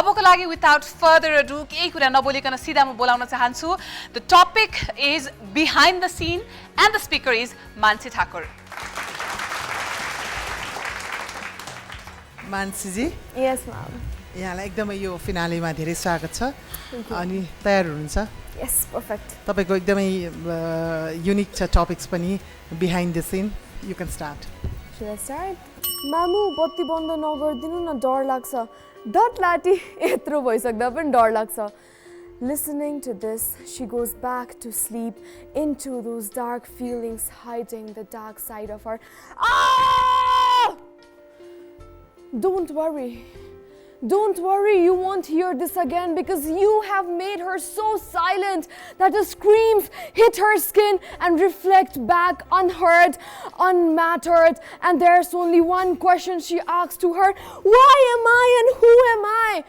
अबको लागि without further ado केही कुरा नबोलिकन सिधा म बोलाउन चाहन्छु. The topic is behind the scene and the speaker is Mansi Thakur. Mansi ji? Yes, ma'am. यहाँलाई एकदमै यो फिनालेमा धेरै स्वागत छ. अनि तयार हुनुहुन्छ? Yes, perfect. तपाईको एकदमै युनिक छ टपिक्स पनि behind the scene. You can start. Should I start? मामु बत्ती बन्द नगर्दिनु न डर लाग्छ. डट लाटी यत्रो भइसक्दा पनि डर लाग्छ. Listening to this, she goes back to sleep into those dark feelings hiding the dark side of her. Ah! Don't worry. Don't worry, you won't hear this again because you have made her so silent that the screams hit her skin and reflect back unheard, unmattered. And there's only one question she asks to her, why am I and who am I?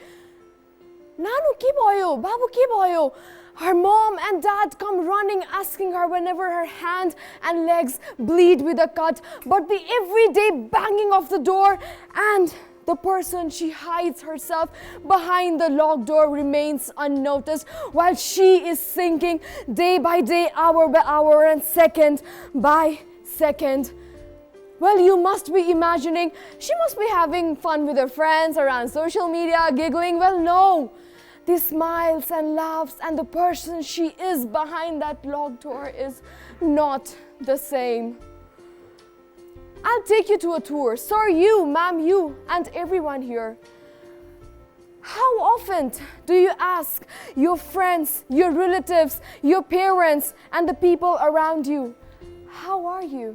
Nanu ke bhayo? Babu ke bhayo? Her mom and dad come running asking her whenever her hand and legs bleed with a cut. But the everyday banging of the door and the person she hides herself behind the locked door remains unnoticed while she is sinking day by day, hour by hour and second by second. Well, you must be imagining she must be having fun with her friends around social media, giggling. Well, no. The smiles and laughs and the person she is behind that locked door is not the same. I'll take you to a tour. Sir, you, ma'am, you, and everyone here. How often do you ask your friends, your relatives, your parents, and the people around you, how are you?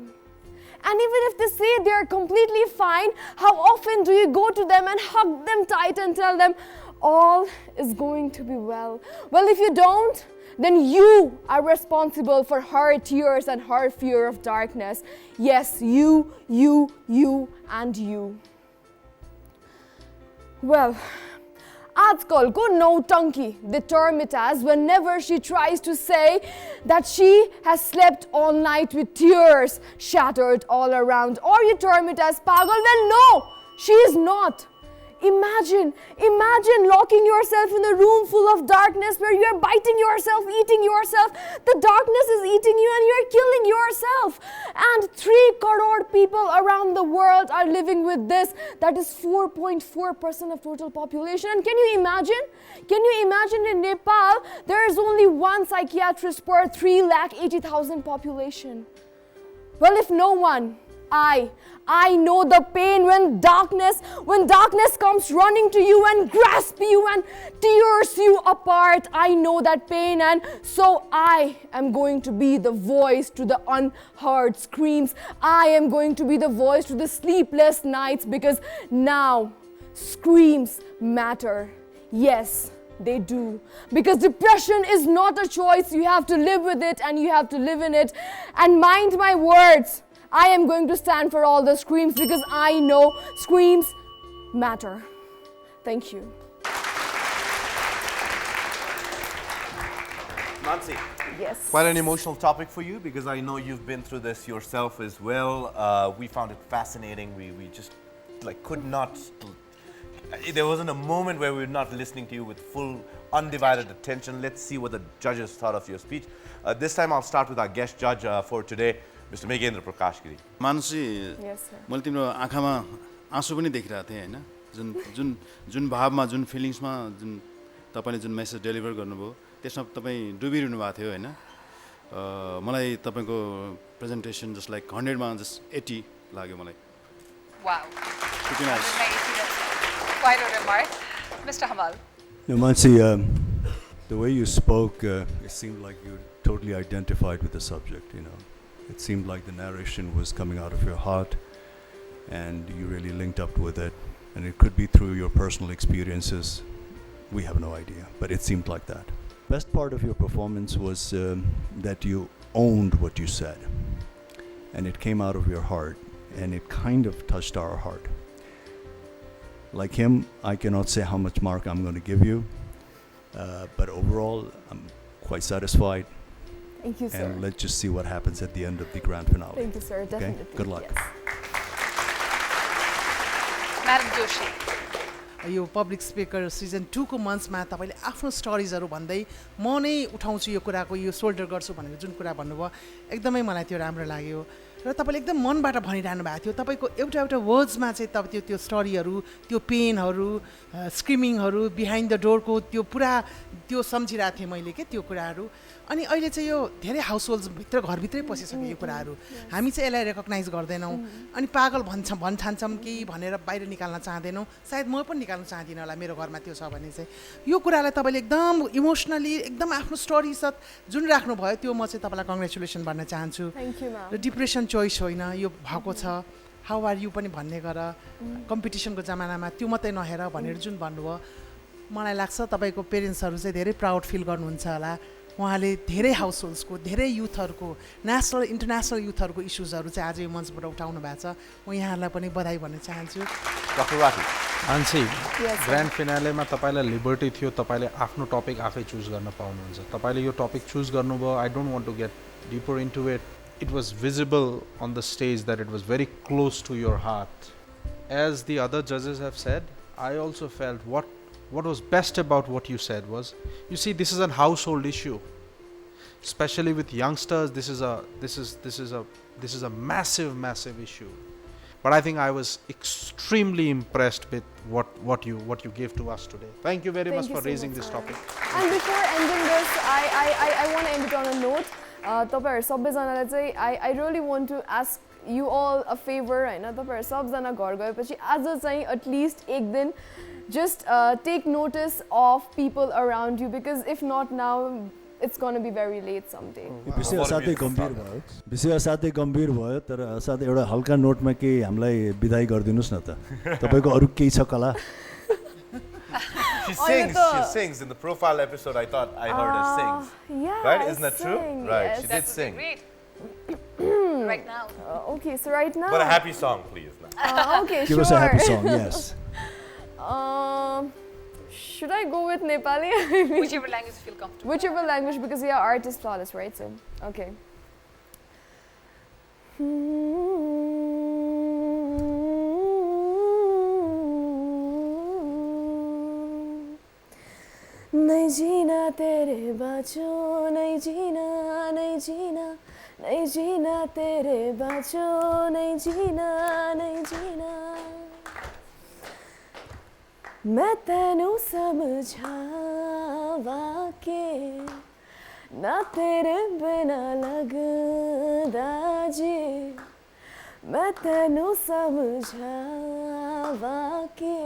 And even if they say they're completely fine, how often do you go to them and hug them tight and tell them, all is going to be well? Well, if you don't, then you are responsible for her tears and her fear of darkness. Yes, you, and you. Well, आजकलको नौटंकी, they term it as whenever she tries to say that she has slept all night with tears shattered all around, or you term it as pagal. Well, no, she is not. Imagine locking yourself in a room full of darkness where you are biting yourself, eating yourself. The darkness is eating you and you are killing yourself. And 3 crore people around the world are living with this. That is 4.4% of total population. And can you imagine? Can you imagine in Nepal, there is only one psychiatrist per 380,000 population. Well, if no one, I know the pain when darkness comes running to you and grasps you and tears you apart. I know that pain, and so I am going to be the voice to the unheard screams. I am going to be the voice to the sleepless nights because now screams matter. Yes, they do. Because depression is not a choice. You have to live with it and you have to live in it. And mind my words, I am going to stand for all the screams because I know screams matter. Thank you. Mansi. Yes. Quite an emotional topic for you because I know you've been through this yourself as well. We found it fascinating. We just could not. There wasn't a moment where we were not listening to you with full, undivided attention. Let's see what the judges thought of your speech. This time I'll start with our guest judge for today, Mr. Megendra Prakash Giri. Mansi, Yes, sir. मैले तिम्रो आँखामा आँसु पनि देखिरहेको थिएँ हैन जुन भावमा जुन फिलिङ्समा जुन तपाईले जुन message deliver गर्नुभयो त्यसमा तपाई डुबिरहनु भएको थियो हैन मलाई तपाईको प्रेजेन्टेसन जस्ट लाइक 100 मा जस्ट 80 लाग्यो मलाई. Wow. Pretty nice. Quite a remark. Mr. Hamal. No, Mansi, the way you spoke, it seemed like you totally identified with the subject, you know. It seemed like the narration was coming out of your heart and you really linked up with it. And it could be through your personal experiences. We have no idea, but it seemed like that. Best part of your performance was that you owned what you said. And it came out of your heart and it kind of touched our heart. Like him, I cannot say how much mark I'm going to give you, but overall, I'm quite satisfied. Thank you, sir. And let's just see what happens at the end of the grand finale. Thank you, sir. Definitely. Okay? Good luck. Yes. Madam Joshi. Yo public speaker season 2 को मञ्चमा तपाईँले आफ्नो स्टोरिजहरू भन्दै म नै उठाउँछु यो कुराको यो solder गर्छु भनेर जुन कुरा भन्नुभयो एकदमै मलाई त्यो राम्रो लाग्यो र तपाईँले एकदम मनबाट भनिरहनु भएको थियो तपाईँको एउटा एउटा वर्ड्समा चाहिँ तपाईँ त्यो स्टोरीहरू त्यो पेनहरू स्क्रिमिङहरू बिहाइन्ड द डोरको त्यो पुरा त्यो सम्झिरहेको थिएँ मैले के त्यो कुराहरू अनि अहिले चाहिँ यो धेरै हाउस होल्ड्सभित्र घरभित्रै पसिसक्यो यो कुराहरू हामी चाहिँ यसलाई रेकग्नाइज गर्दैनौँ अनि पागल ठान्छौँ कि भनेर बाहिर निकाल्न चाहँदैनौँ सायद म पनि निकाल्न चाहदिनँ होला मेरो घरमा त्यो छ भने चाहिँ यो कुरालाई तपाईँले एकदम इमोसनली एकदम आफ्नो स्टोरी साथ जुन राख्नुभयो त्यो म चाहिँ तपाईँलाई कङ्ग्रेचुलेसन भन्न चाहन्छु र डिप्रेसन चोइस होइन यो भएको छ हाउ आर यु पनि भन्ने गर कम्पिटिसनको जमानामा त्यो मात्रै नहेर भनेर जुन भन्नुभयो मलाई लाग्छ तपाईँको पेरेन्ट्सहरू चाहिँ धेरै प्राउड फिल गर्नुहुन्छ होला उहाँले धेरै हाउस होल्ड्सको धेरै युथहरूको नेसनल इन्टरनेसनल युथहरूको इस्युजहरू चाहिँ आज यो मञ्चबाट उठाउनु भएको छ म यहाँहरूलाई पनि बधाई भन्न चाहन्छु Dr. Rathi. मान्छे ग्रान्ड फिनालेमा तपाईँलाई लिबर्टी थियो तपाईँले आफ्नो टपिक आफै चुज गर्न पाउनुहुन्छ तपाईँले यो टपिक चुज गर्नुभयो I don't want to get deeper into it it was visible on the stage that it was very close to your heart as the other जजेस have said I also felt what was best about what you said was, you see, this is a household issue, especially with youngsters. This is a massive issue. But I think I was extremely impressed with what you gave to us today. Thank you very much for raising this topic. And before ending this, I want to end it on a note. तपाईहरु सबैजनालाई चाहिँ I really want to ask you all a favor, हैन तपाईहरु सबजना घर गएपछि आज चाहिँ at least एक दिन just take notice of people around you because if not now it's going to be very late someday. विषय साथै गम्भीर भयो तर साथै एउटा हल्का नोटमा के हामीलाई बिदाई गरिदिनुस् न त तपाईको अरु केही छ कला She sings in the profile episode. I thought I heard her sing. Yeah, right? Isn't that true? sing, Right, yes. she did That's sing. great. Right now. Okay, so right now. But a happy song, please. Okay, Give sure. us a happy song, yes. Should I go with Nepali? Whichever language you feel comfortable. Whichever language, because we are art is flawless, right? So, okay. नहीं जीना तेरे बाचो नहीं जीना नहीं जीना नहीं जीना तेरे बाचो नहीं जीना नहीं जीना मैं तेनू समझावा के ना तेरे बिना लगदा जी मैं तेनू समझावा के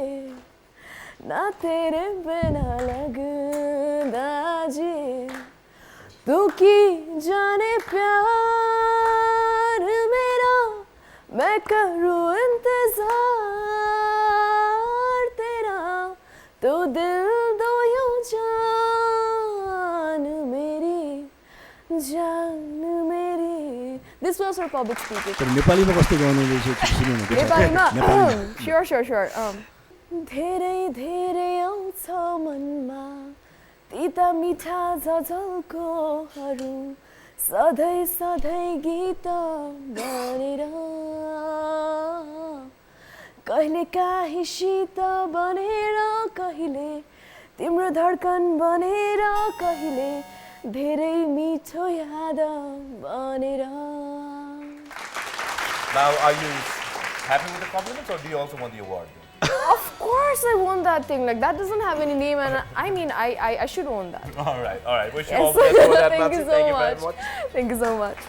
ना तेरे बिना लगदा जी तू की जाने प्यार मेरा मैं करूँ इंतजार तेरा तो दिल दो यूं जान मेरी This was for public speaking. तर नेपालीमा कस्तो गाउनु रहेछ सुन्नु न नेपालीमा sure धेरै धेरै आउँछ मनमा तिता मिठा झझल्कोहरू सधैँ सधैँ गीत बनेर कहिले काहीँ शीत बनेर कहिले तिम्रो धड्कन बनेर कहिले धेरै मिठो याद बनेर. Now, are you happy with the compliments or do you also want the award? Of course I want that thing. Like, that doesn't have any name and I mean, I should own that. All right. Wish you Yes. all the best for that, Thank Mansi. you so Thank you very much. much. Thank you so much.